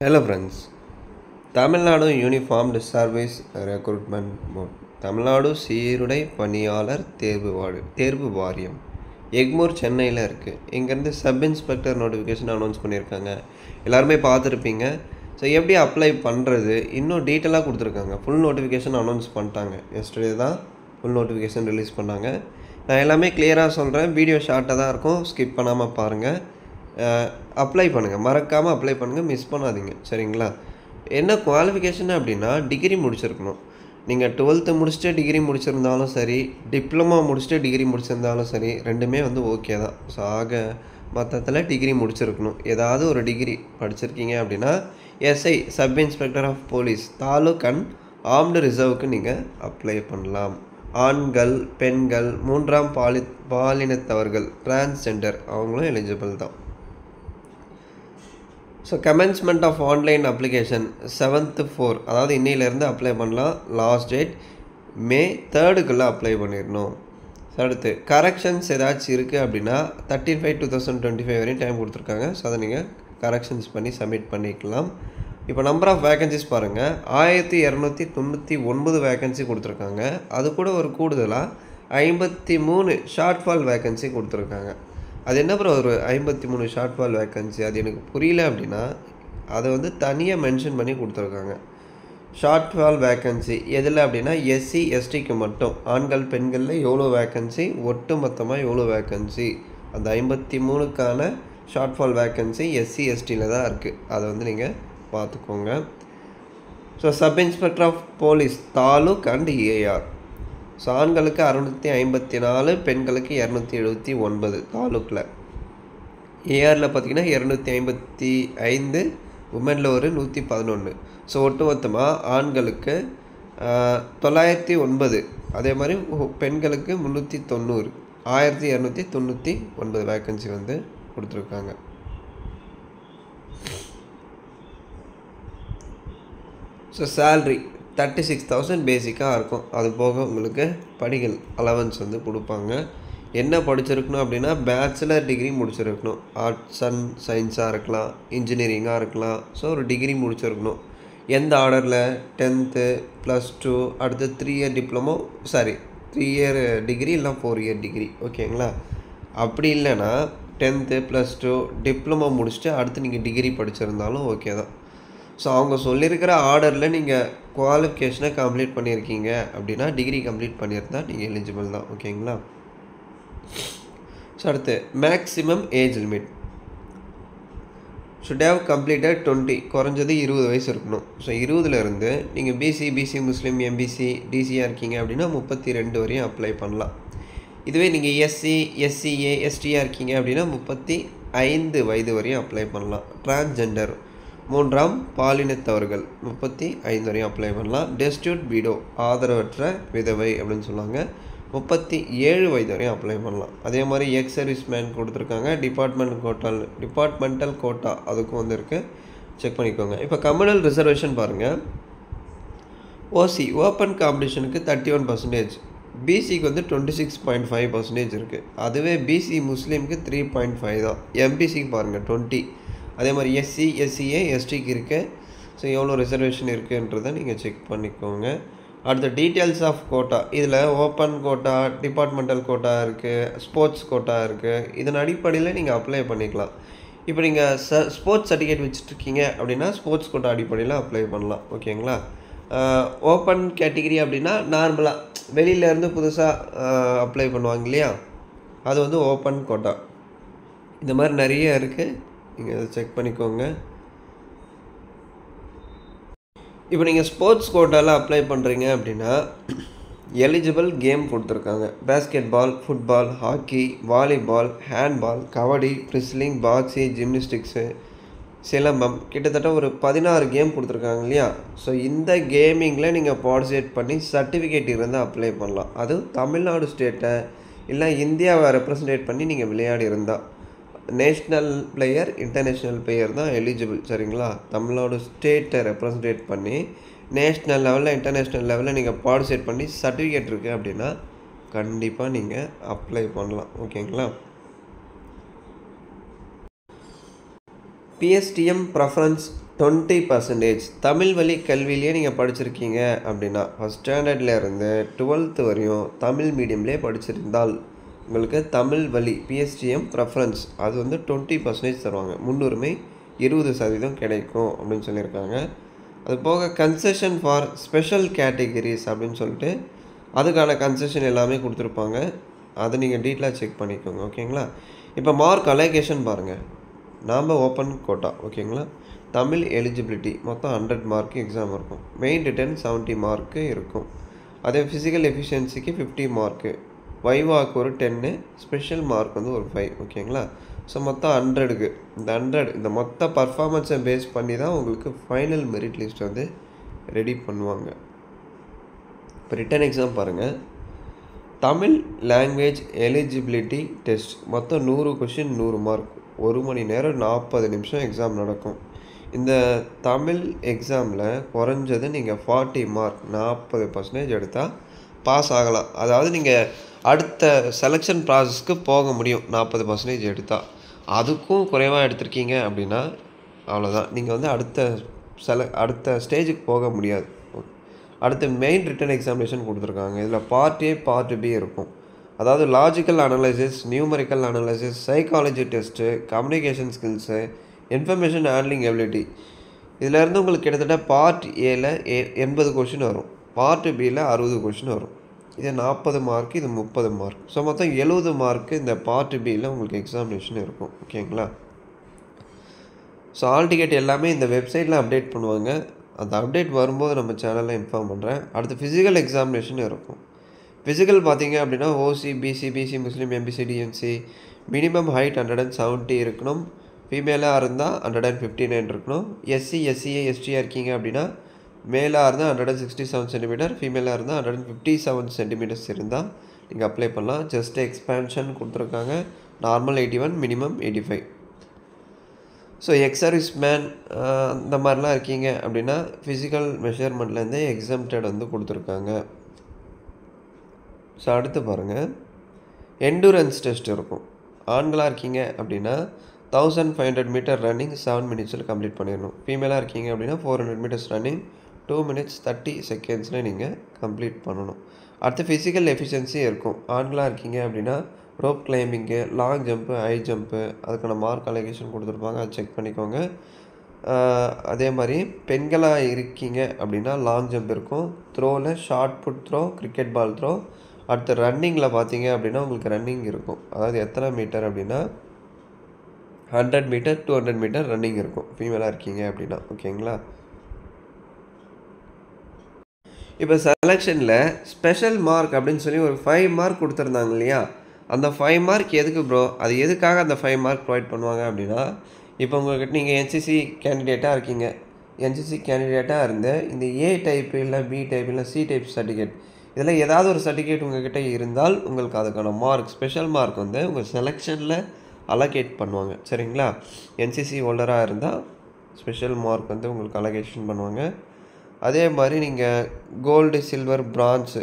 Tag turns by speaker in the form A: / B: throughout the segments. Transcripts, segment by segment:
A: Hello friends, Tamil Nadu uniformed service recruitment board Tamil Nadu சீருடை பணியாளர் தேர்வு வாரியம் எக்மோர் சென்னையில் இருக்குது. இங்கேருந்து சப் இன்ஸ்பெக்டர் நோட்டிஃபிகேஷன் அனௌன்ஸ் பண்ணியிருக்காங்க. எல்லாருமே பார்த்துருப்பீங்க. ஸோ எப்படி அப்ளை பண்ணுறது இன்னும் டீட்டெயிலாக கொடுத்துருக்காங்க. ஃபுல் நோட்டிஃபிகேஷன் அனௌன்ஸ் பண்ணிட்டாங்க. எஸ்டர்டே தான் ஃபுல் நோட்டிஃபிகேஷன் ரிலீஸ் பண்ணாங்க. நான் எல்லாமே கிளியராக சொல்கிறேன். வீடியோ ஷார்ட்டாக தான் இருக்கும், ஸ்கிப் பண்ணாமல் பாருங்கள். அப்ளை பண்ணுங்கள், மறக்காமல் அப்ளை பண்ணுங்கள், மிஸ் பண்ணாதீங்க, சரிங்களா? என்ன குவாலிஃபிகேஷன் அப்படின்னா டிகிரி முடிச்சிருக்கணும். நீங்கள் 12th முடிச்சுட்டு டிகிரி முடிச்சிருந்தாலும் சரி, டிப்ளமா முடிச்சுட்டு டிகிரி முடிச்சிருந்தாலும் சரி, ரெண்டுமே ஓகே தான். ஸோ மொத்தத்தில் டிகிரி முடிச்சிருக்கணும். ஏதாவது ஒரு டிகிரி படிச்சிருக்கீங்க அப்படின்னா SI sub inspector of police taluk and armed ரிசர்வுக்கு நீங்கள் அப்ளை பண்ணலாம். ஆண்கள், பெண்கள், மூன்றாம் பாலினத்தவர்கள், டிரான்ஸ்ஜெண்டர் அவங்களும் எலிஜிபிள் தான். So commencement of online application 7/4, அதாவது இன்னிலேருந்து அப்ளை பண்ணலாம். லாஸ்ட் டேட் May 3 அப்ளை பண்ணிடணும். அடுத்து கரெக்ஷன்ஸ் ஏதாச்சும் இருக்குது அப்படின்னா 13/5/2025 வரையும் டைம் கொடுத்துருக்காங்க. ஸோ அதை நீங்கள் கரெக்ஷன்ஸ் பண்ணி சப்மிட் பண்ணிக்கலாம். இப்போ நம்பர் ஆஃப் வேகன்சிஸ் பாருங்கள், 1299 வேகன்சி கொடுத்துருக்காங்க. அது கூட ஒரு கூடுதலாக 53 ஷார்ட் ஃபால் வேகன்சி கொடுத்துருக்காங்க. அது என்ன ப்ரோ ஒரு 53 ஷார்ட் ஃபால் வேக்கன்சி, அது எனக்கு புரியல அப்படின்னா அதை தனியாக மென்ஷன் பண்ணி கொடுத்துருக்காங்க. ஷார்ட் ஃபால் வேக்கன்சி எதில் அப்படின்னா எஸ்சி எஸ்டிக்கு மட்டும், ஆண்கள் பெண்களில் எவ்வளோ வேக்கன்சி, ஒட்டு மொத்தமாக எவ்வளோ வேக்கன்சி, அந்த 53க்கான ஷார்ட் ஃபால் வேக்கன்சி எஸ்சி எஸ்டியில் தான் இருக்குது. அதை நீங்கள் பார்த்துக்கோங்க. So sub inspector of police taluk and AR. So ஆண்களுக்கு 654, பெண்களுக்கு 279 தாலுக்கில். ஏஆரில் பார்த்திங்கன்னா 255, உமனில் ஒரு 111. ஸோ ஒட்டுமொத்தமாக ஆண்களுக்கு 909, அதே மாதிரி பெண்களுக்கு 390, 1299 வேக்கன்சி கொடுத்துருக்காங்க. ஸோ சேல்ரி 36,000 பேசிக்காக இருக்கும். அது போக உங்களுக்கு படிகள் அலவன்ஸ் கொடுப்பாங்க. என்ன படிச்சிருக்கணும் அப்படின்னா பேச்சுலர் டிகிரி முடிச்சிருக்கணும். ஆர்ட்ஸ் அண்ட் சயின்ஸாக இருக்கலாம், இன்ஜினியரிங்காக இருக்கலாம். ஸோ ஒரு டிகிரி முடிச்சிருக்கணும். எந்த ஆர்டரில் 10th +2 அடுத்து 3 இயர் டிப்ளமோ 3 இயர் டிகிரி இல்லை 4 இயர் டிகிரி, ஓகேங்களா? அப்படி இல்லைன்னா 10th +2 டிப்ளமோ முடிச்சுட்டு அடுத்து நீங்கள் டிகிரி படிச்சிருந்தாலும் ஓகே தான். ஸோ அவங்க சொல்லியிருக்கிற ஆர்டரில் நீங்கள் குவாலிஃபிகேஷனை கம்ப்ளீட் பண்ணியிருக்கீங்க அப்படின்னா, டிகிரி கம்ப்ளீட் பண்ணியிருந்தால் நீங்கள் எலிஜிபிள் தான், ஓகேங்களா? ஸோ அடுத்து maximum age limit should have completed 20, குறைஞ்சது 20 வயசு இருக்கணும். ஸோ 20லேருந்து நீங்கள் பிசி முஸ்லீம், எம்பிசி, டிசியாக இருக்கீங்க அப்படின்னா 32 வரையும் அப்ளை பண்ணலாம். இதுவே நீங்கள் எஸ்சி எஸ்சிஏ எஸ்டியாக இருக்கீங்க அப்படின்னா 35 வயது வரையும் அப்ளை பண்ணலாம். டிரான்ஸ்ஜெண்டர் மூன்றாம் பாலினத்தவர்கள் 35 வரையும் அப்ளை பண்ணலாம். டெஸ்டியூட் விடோ ஆதரவற்ற விதவை அப்படின்னு சொல்லுவாங்க, 37 வயது வரையும் அப்ளை பண்ணலாம். அதே மாதிரி எக்ஸ் சர்வீஸ் மேன் கொடுத்துருக்காங்க. டிபார்ட்மெண்டல் கோட்டா அதுக்கும் இருக்குது, செக் பண்ணிக்கோங்க. இப்போ கம்யூனல் ரிசர்வேஷன் பாருங்கள். ஓசி ஓப்பன் காம்படிஷனுக்கு 31%, பிசிக்கு 26.5% இருக்குது. அதுவே பிசி முஸ்லீமுக்கு 3.5 தான். எம்பிசிக்கு பாருங்கள் 20. அதே மாதிரி எஸ்சி எஸ்சிஏ எஸ்டிக்கு இருக்குது. ஸோ எவ்வளோ ரிசர்வேஷன் இருக்குன்றதை நீங்கள் செக் பண்ணிக்கோங்க. அடுத்த டீட்டெயில்ஸ் ஆஃப் கோட்டா, இதில் ஓப்பன் கோட்டா, டிபார்ட்மெண்டல் கோட்டா இருக்குது, ஸ்போர்ட்ஸ் கோட்டா இருக்குது. இதன் அடிப்படையில் நீங்கள் அப்ளை பண்ணிக்கலாம். இப்போ நீங்கள் ஸ்போர்ட்ஸ் சர்டிஃபிகேட் வச்சுட்ருக்கீங்க அப்படின்னா ஸ்போர்ட்ஸ் கோட்டா அடிப்படையில் அப்ளை பண்ணலாம், ஓகேங்களா? ஓப்பன் கேட்டகிரி அப்படின்னா நார்மலாக வெளியிலேருந்து புதுசாக அப்ளை பண்ணுவாங்க இல்லையா, அது ஓப்பன் கோட்டா. இந்த மாதிரி நிறைய இருக்குது, நீங்கள் அதை செக் பண்ணிக்கோங்க. இப்போ நீங்கள் ஸ்போர்ட்ஸ் கோட்டாவில் அப்ளை பண்ணுறீங்க அப்படின்னா எலிஜிபிள் கேம் கொடுத்துருக்காங்க. Basketball, football, hockey, volleyball, handball, kabaddi, wrestling, boxing, gymnastics, silambam, கிட்டத்தட்ட ஒரு 16 கேம் கொடுத்துருக்காங்க இல்லையா? ஸோ இந்த கேமிங்கில் நீங்கள் பார்ட்டிசிபேட் பண்ணி சர்டிஃபிகேட் இருந்தால் அப்ளை பண்ணலாம். அதுவும் தமிழ்நாடு ஸ்டேட்டை இல்லை இந்தியாவை ரெப்ரசன்டேட் பண்ணி நீங்கள் விளையாடி இருந்தால். நேஷ்னல் பிளேயர், இன்டர்நேஷ்னல் பிளேயர் தான் எலிஜிபிள், சரிங்களா? தமிழ்நாடு ஸ்டேட்டை ரெப்ரசன்டேட் பண்ணி நேஷ்னல் லெவலில் இன்டர்நேஷ்னல் லெவலில் நீங்கள் பார்ட்டிசிபேட் பண்ணி சர்டிஃபிகேட் இருக்குது அப்படின்னா கண்டிப்பாக நீங்கள் அப்ளை பண்ணலாம், ஓகேங்களா? PSTM preference 20% தமிழ் வழி கல்வியிலேயே நீங்கள் படிச்சிருக்கீங்க அப்படின்னா ஃபஸ்ட் ஸ்டாண்டர்ட்லேருந்து 12th வரையும் தமிழ் மீடியம்லேயே படிச்சிருந்தால் உங்களுக்கு தமிழ் வழி பிஎஸ்டிஎம் ப்ரெஃபரன்ஸ் அது வந்து 20% தருவாங்க. முன்னுரிமை 20% கிடைக்கும் அப்படின்னு சொல்லியிருக்காங்க. அது போக கன்செஷன் ஃபார் ஸ்பெஷல் கேட்டகிரிஸ் அப்படின்னு சொல்லிட்டு அதுக்கான கன்செஷன் எல்லாமே கொடுத்துருப்பாங்க. அதை நீங்கள் டீட்டெயிலாக செக் பண்ணிக்கோங்க. ஓகேங்களா? இப்போ மார்க் அலோகேஷன் பாருங்கள். நாம் ஓப்பன் கோட்டா ஓகேங்களா, தமிழ் எலிஜிபிலிட்டி மொத்தம் 100 மார்க்கு எக்ஸாம் இருக்கும். மெயின் ரிட்டன் 70 மார்க்கு இருக்கும். அதே ஃபிசிக்கல் எஃபிஷியன்சிக்கு 50 மார்க்கு, வைவாக்கு ஒரு 10, ஸ்பெஷல் மார்க் வந்து ஒரு 5. ஓகேங்களா? ஸோ மொத்தம் 100க்கு இந்த மொத்த பர்ஃபார்மன்ஸை பேஸ் பண்ணி தான் உங்களுக்கு ஃபைனல் மெரிட் லிஸ்ட் வந்து ரெடி பண்ணுவாங்க. இப்போ ரிட்டன் எக்ஸாம் பாருங்கள். தமிழ் லாங்குவேஜ் எலிஜிபிலிட்டி டெஸ்ட் மொத்தம் 100 கொஷின் 100 மார்க், 1 மணி நேரம் 40 நிமிஷம் எக்ஸாம் நடக்கும். இந்த தமிழ் எக்ஸாமில் குறைஞ்சது நீங்கள் 40 மார்க் 40% எடுத்தால் பாஸ் ஆகலாம். அதாவது நீங்கள் அடுத்த செலெக்ஷன் ப்ராசஸ்க்கு போக முடியும் 40% எடுத்தால். அதுக்கும் குறைவாக எடுத்திருக்கீங்க அப்படின்னா அவ்வளோதான், நீங்கள் வந்து அடுத்த ஸ்டேஜுக்கு போக முடியாது. அடுத்து மெயின் ரிட்டன் எக்ஸாமினேஷன் கொடுத்துருக்காங்க. இதில் பார்ட் ஏ பார்ட் பி இருக்கும். அதாவது logical analysis, numerical analysis, psychology test, communication skills, information handling ability. இதிலேருந்து உங்களுக்கு கிட்டத்தட்ட பார்ட் ஏல 80 கொஷின் வரும், பார்ட் பியில் 60 கொஷின் வரும். இது 40 மார்க், இது 30 மார்க். ஸோ மொத்தம் 70 மார்க்கு இந்த பார்ட் பியில் உங்களுக்கு எக்ஸாமினேஷன் இருக்கும். ஓகேங்களா? ஸோ ஆல் டிக்கெட் எல்லாமே இந்த வெப்சைட்டில் அப்டேட் பண்ணுவாங்க. அந்த அப்டேட் வரும்போது நம்ம சேனலில் இன்ஃபார்ம் பண்ணுறேன். அடுத்து ஃபிசிக்கல் எக்ஸாமினேஷன் இருக்கும். ஃபிசிக்கல் பார்த்தீங்க அப்படின்னா ஓசி, பிசி முஸ்லீம், எம்பிசி, டிஎன்சி மினிமம் ஹைட் 170 இருக்கணும். ஃபீமேலாக இருந்தால் 159 இருக்கணும். எஸ்சிஏ எஸ்டியாக இருக்கீங்க அப்படின்னா மேலாக இருந்தால் 167 சென்டிமீட்டர், ஃபீமேலாக இருந்தால் 157 சென்டிமீட்டர்ஸ் இருந்தால் நீங்கள் அப்ளை பண்ணலாம். ஜஸ்ட் எக்ஸ்பேன்ஷன் கொடுத்துருக்காங்க. Normal 81, minimum 85. So ex-service man அந்த மாதிரிலாம் இருக்கீங்க அப்படின்னா ஃபிசிக்கல் மெஷர்மெண்ட்லேருந்து எக்ஸம்டட் வந்து கொடுத்துருக்காங்க. ஸோ அடுத்து பாருங்கள், எண்டூரன்ஸ் டெஸ்ட் இருக்கும். ஆண்களாக இருக்கீங்க அப்படின்னா 1500 மீட்டர் ரன்னிங் 7 மினிட்ஸில் கம்ப்ளீட் பண்ணிடணும். ஃபீமேலாக இருக்கீங்க அப்படின்னா 400 மீட்டர்ஸ் ரன்னிங் 2 minutes 30 செகண்ட்ஸில் நீங்கள் கம்ப்ளீட் பண்ணணும். அடுத்து ஃபிசிக்கல் எஃபிஷியன்சி இருக்கும். ஆண்களாக இருக்கீங்க அப்படின்னா rope கிளைம்பிங்கு, long jump, high jump அதுக்கான மார்க் அலோகேஷன் கொடுத்துருப்பாங்க, அதை செக் பண்ணிக்கோங்க. அதே மாதிரி பெண்களாக இருக்கீங்க அப்படின்னா லாங் ஜம்ப் இருக்கும். த்ரோவில் shot put throw, cricket ball throw. அடுத்து ரன்னிங்கில் பார்த்தீங்க அப்படின்னா உங்களுக்கு ரன்னிங் இருக்கும். அதாவது எத்தனை மீட்டர் அப்படின்னா 100 மீட்டர் 200 மீட்டர் ரன்னிங் இருக்கும் ஃபீமேலாக இருக்கீங்க அப்படின்னா. ஓகேங்களா? இப்போ செலெக்ஷனில் ஸ்பெஷல் மார்க் அப்படின்னு சொல்லி ஒரு 5 மார்க் கொடுத்துருந்தாங்க இல்லையா, அந்த 5 மார்க் எதுக்கு ப்ரோ, அது எதுக்காக அந்த 5 மார்க் ப்ரொவைட் பண்ணுவாங்க அப்படின்னா, இப்போ உங்கள்கிட்ட நீங்கள் என்சிசி கேண்டிடேட்டாக இருக்கீங்க. என்சிசி கேண்டிடேட்டாக இருந்து இந்த ஏ டைப் இல்லை பி டைப் இல்லை சி டைப் சர்டிஃபிகேட் இதில் ஏதாவது ஒரு சர்டிஃபிகேட் உங்கள்கிட்ட இருந்தால் உங்களுக்கு அதுக்கான மார்க் ஸ்பெஷல் மார்க் வந்து உங்கள் செலெக்ஷனில் அலோகேட் பண்ணுவாங்க. சரிங்களா? என்சிசி ஹோல்டராக இருந்தால் ஸ்பெஷல் மார்க் வந்து உங்களுக்கு அலோகேஷன் பண்ணுவாங்க. அதே மாதிரி நீங்கள் கோல்டு, சில்வர், பிரான்ஸு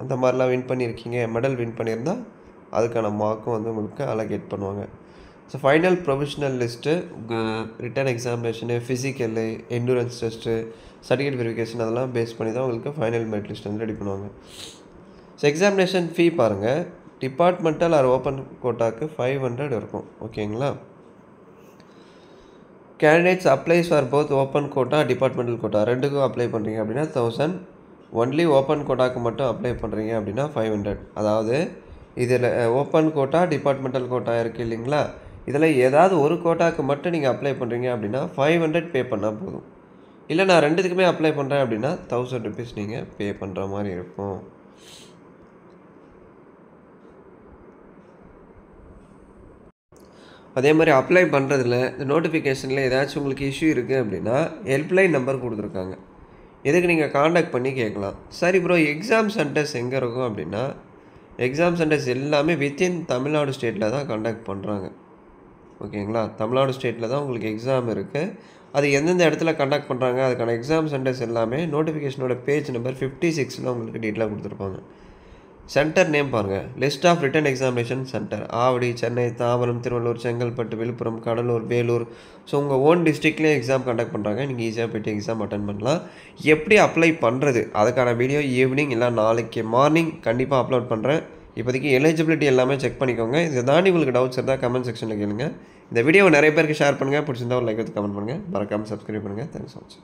A: அந்த மாதிரிலாம் வின் பண்ணியிருக்கீங்க, மெடல் வின் பண்ணியிருந்தால் அதுக்கான மார்க்கும் வந்து உங்களுக்கு அலோகேட் பண்ணுவாங்க. So final provisional list written examination, physical, endurance test, certificate verification அதெல்லாம் பேஸ் பண்ணி தான் உங்களுக்கு ஃபைனல் மெரிட் லிஸ்ட் வந்து ரெடி பண்ணுவாங்க. ஸோ எக்ஸாமினேஷன் ஃபீ பாருங்கள், டிபார்ட்மெண்டல் ஆர் ஓப்பன் கோட்டாக்கு 500 இருக்கும். ஓகேங்களா? Candidates applies for both open quota, departmental quota ரெண்டுக்கும் அப்ளை பண்ணுறீங்க அப்படின்னா 1000. ஒன்லி ஓப்பன் கோட்டாக்கு மட்டும் அப்ளை பண்ணுறீங்க அப்படின்னா 500. அதாவது இதில் ஓப்பன் கோட்டா, டிபார்ட்மெண்டல் கோட்டா இருக்குது இல்லைங்களா, இதில் ஏதாவது ஒரு கோட்டாக்கு மட்டும் நீங்கள் அப்ளை பண்ணுறீங்க அப்படின்னா 500 பே பண்ணால் போதும். இல்லை நான் ரெண்டுத்துக்குமே அப்ளை பண்ணுறேன் அப்படின்னா 1000 rupees நீங்கள் பே பண்ணுற மாதிரி இருக்கும். அதே மாதிரி அப்ளை பண்ணுறதுல இந்த நோட்டிஃபிகேஷனில் ஏதாச்சும் உங்களுக்கு இஷ்யூ இருக்குது அப்படின்னா ஹெல்ப்லைன் நம்பர் கொடுத்துருக்காங்க. எதுக்கு நீங்கள் காண்டாக்ட் பண்ணி கேட்கலாம். சரி ப்ரோ, எக்ஸாம் சென்டர்ஸ் எங்கே இருக்கும் அப்படின்னா எக்ஸாம் சென்டர்ஸ் எல்லாமே வித்தின் தமிழ்நாடு ஸ்டேட்டில் தான் கண்டக்ட் பண்ணுறாங்க. ஓகேங்களா? தமிழ்நாடு ஸ்டேட்டில் தான் உங்களுக்கு எக்ஸாம் இருக்குது. அது எந்தெந்த இடத்துல கண்டக்ட் பண்ணுறாங்க அதுக்கான எக்ஸாம் சென்டர்ஸ் எல்லாமே நோட்டிஃபிகேஷனோட பேஜ் நம்பர் 56ல் உங்களுக்கு டீட்டெயிலாக கொடுத்துருப்பாங்க. சென்டர் நேம் பாருங்கள். List of written examination centre Avadi, Chennai, Tambaram, Tiruvallur, Chengalpattu, Villupuram, Cuddalore, Vellore. So உங்கள் ஓன் டிஸ்ட்ரிக்ட்லேயே எக்ஸாம் கண்டக்ட் பண்ணுறாங்க. நீங்கள் ஈஸியாக போய்ட்டு எக்ஸாம் அட்டன் பண்ணலாம். எப்படி அப்ளை பண்ணுறது அதுக்கான வீடியோ ஈவினிங் இல்லை நாளைக்கு மார்னிங் கண்டிப்பாக அப்லோட் பண்ணுறேன். இப்போதைக்கு எலிஜிபிலிட்டி எல்லாமே செக் பண்ணிக்கோங்க. இதை தாண்டி உங்களுக்கு டவுட்ஸ் இருந்தால் கமெண்ட் செக்ஷனில் கேளுங்க. இந்த வீடியோவை நிறைய பேருக்கு ஷேர் பண்ணுங்கள். பிடிச்சிருந்தா ஒரு லைக் எடுத்து கமெண்ட் பண்ணுங்கள். மறக்காமல் சப்ஸ்கிரைப் பண்ணுங்கள். Thanks so much.